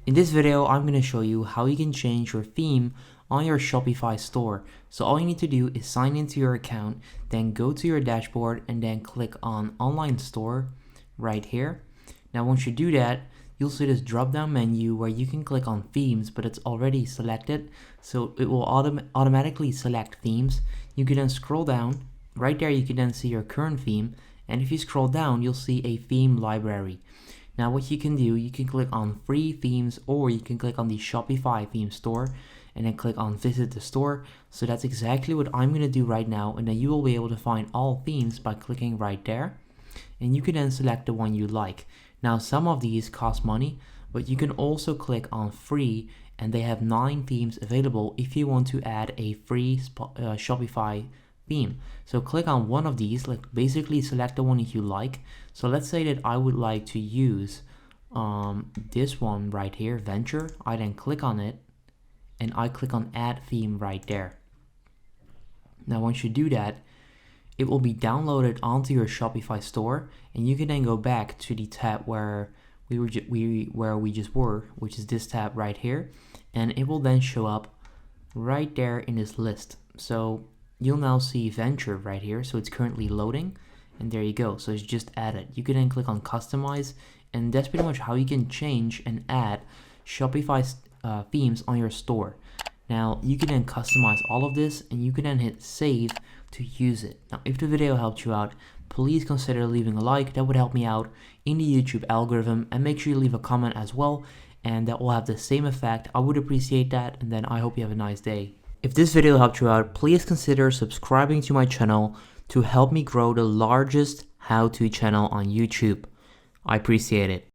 In this video, I'm going to show you how you can change your theme on your Shopify store. So all you need to do is sign into your account, then go to your dashboard and then click on Online Store right here. Now once you do that, you'll see this drop down menu where you can click on themes, but it's already selected. So it will automatically select themes. You can then scroll down. Right there you can then see your current theme. And if you scroll down, you'll see a theme library. Now what you can do, you can click on free themes, or you can click on the Shopify theme store and then click on visit the store. So that's exactly what I'm going to do right now, and then you will be able to find all themes by clicking right there. And you can then select the one you like. Now some of these cost money, but you can also click on free, and they have 9 themes available if you want to add a free Shopify theme. So click on one of these, like basically select the one that you like. So let's say that I would like to use this one right here, Venture. I then click on it and I click on add theme right there. Now once you do that, it will be downloaded onto your Shopify store, and you can then go back to the tab where we just were, which is this tab right here, and it will then show up right there in this list. So you'll now see Venture right here, so it's currently loading, and there you go. So it's just added. You can then click on customize, and that's pretty much how you can change and add Shopify themes on your store. Now you can then customize all of this, and you can then hit save to use it. Now if the video helped you out, please consider leaving a like. That would help me out in the YouTube algorithm, and make sure you leave a comment as well, and that will have the same effect. I would appreciate that, and then I hope you have a nice day. If this video helped you out, please consider subscribing to my channel to help me grow the largest how-to channel on YouTube. I appreciate it.